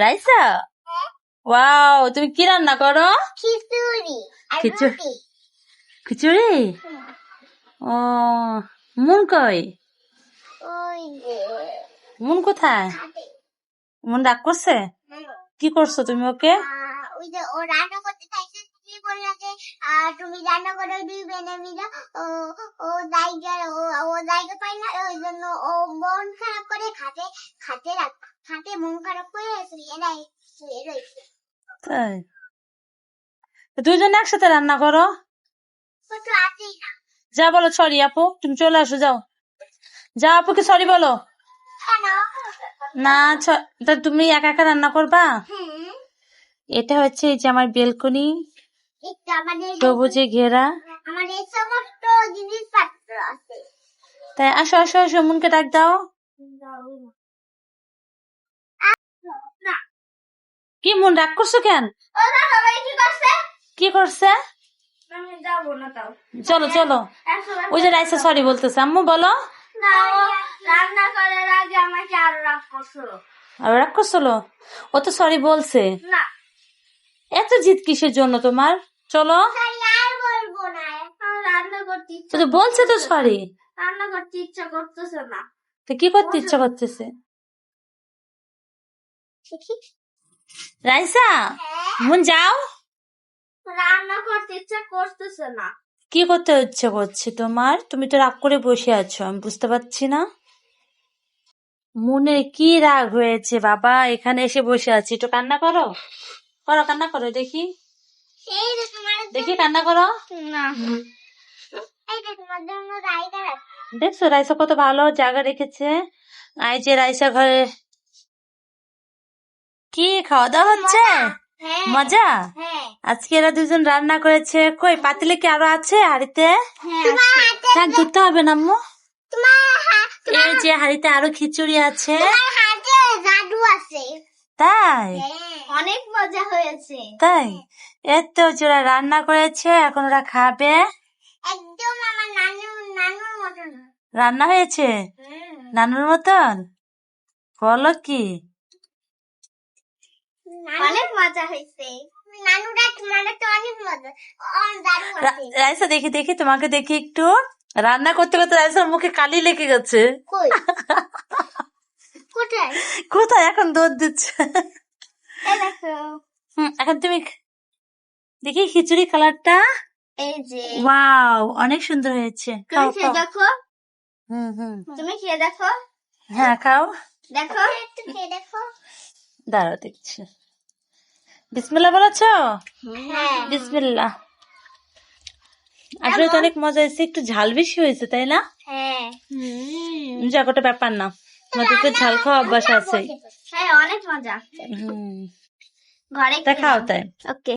Raisa, wow, তুমি কি রান্না করো? খিচুড়ি আর খিচুড়ি। রুটি। খিচুড়ি? ও, মন কই? ওই যে মন কোথায়? খাবে। মন রাগ করছে? কি করছো তুমি ওকে? ওই যে ও রান্না করতে চাইছে, তুমি বললা যে তুমি রান্না করে দিবে না মিলা। ও জায়গা পায় না, ওই জন্য ও মন খারাপ করে খাতে মন খারাপ করে শুয়ে রয়েছে। তাই, দুইজনে একসাথে রান্না করো। ও তো আছেই না। যা বলো সরি আপু, তুমি চলে আসো, যাও যা আপুকে সরি বলো। কেন? না, তা তুমি একা একা রান্না করবা? এটা হচ্ছে এই যে আমার বেলকনি, এটা আমাদের সবুজে ঘেরা। আমার এই সমস্ত জিনিসপত্র আছে। তাই আসো আসো আসো, মনকে ডাক দাও। না, কি মন রাগ করছো কেন? ওরা সবাই কি করছে? কি করছে? আমি যাবো না তাও। চলো চলো, ওই যে রাইসা সরি বলতেছে, আম্মু বলো। না, ও রান্না করার আগে আমাকে আরো রাগ করছিল। আর রাগ করছিল? ও তো সরি বলছে। না, এত জিদ কিসের জন্য তোমার? চলো, আর বলবো না, এখন রান্না করতে ও তো বলছে তো সরি। রান্না করতে ইচ্ছা করতেছে না। তো কি করতে ইচ্ছা করতেছে? রাইসা, মন যাও। রান্না করতে ইচ্ছা করতেছে না। কি করতে ইচ্ছে করছে তোমার? তুমি তো রাগ করে বসে আছো, আমি বুঝতে পারছি না। মনে কি রাগ হয়েছে বাবা? এখানে এসে বসে আছি, একটু কান্না করো, করো কান্না করো দেখি, এই যে তোমার দেখি কান্না করো। না, এই যে তোমার জন্য রায়তা রাখছি। দেখছো রাইসা কত ভালো জায়গা রেখেছে। এই যে রাইসা ঘরে কি খাওয়া দাওয়া হচ্ছে? হ্যাঁ, মজা? হ্যাঁ, আজকে এরা দুজন রান্না করেছে। কই পাতিলে কি আরো আছে হাড়িতে? তোমার হাতে থাক, ধরতে হবে না আম্মু। তোমার এই যে হাড়িতে আরো খিচুড়ি আছে। হাতে জাদু আছে। তাই? অনেক মজা হয়েছে। তাই? এত ওরা রান্না করেছে, এখন ওরা খাবে। একদম আমার নানুর মতন। রান্না হয়েছে নানুর মতন? বলো কি? অনেক মজা হয়েছে। নানুরা মানে তো অনেক মজা, দারুণ আছে। রাইসা দেখি দেখি, তোমাকে দেখি একটু। রান্না করতে করতে রাইসার মুখে কালি লেগে গেছে। কই? কোথায়? কোথায়? এখন দুধ দিচ্ছে। এই দেখো, এখন তুমি দেখি খিচুড়ি কালারটা। এই যে ওয়াও, অনেক সুন্দর হয়েছে। তুমি খাও খেয়ে খাও। দেখো, তুমি খেয়ে দেখো, হ্যাঁ খাও। দেখো একটু খেয়ে দেখো। দাঁড়াও দেখছি। বিসমিল্লাহ বলেছো? হ্যাঁ, বিসমিল্লাহ। আসলে তো অনেক মজা হয়েছে, একটু ঝাল বেশি হয়েছে তাই না? হ্যাঁ, যাক, ওটা ব্যাপার না, তোমাদের তো ঝাল খাওয়া অভ্যাস আছে। হ্যাঁ, অনেক মজা। হুম, ঘরে তা খাও তাই। ওকে।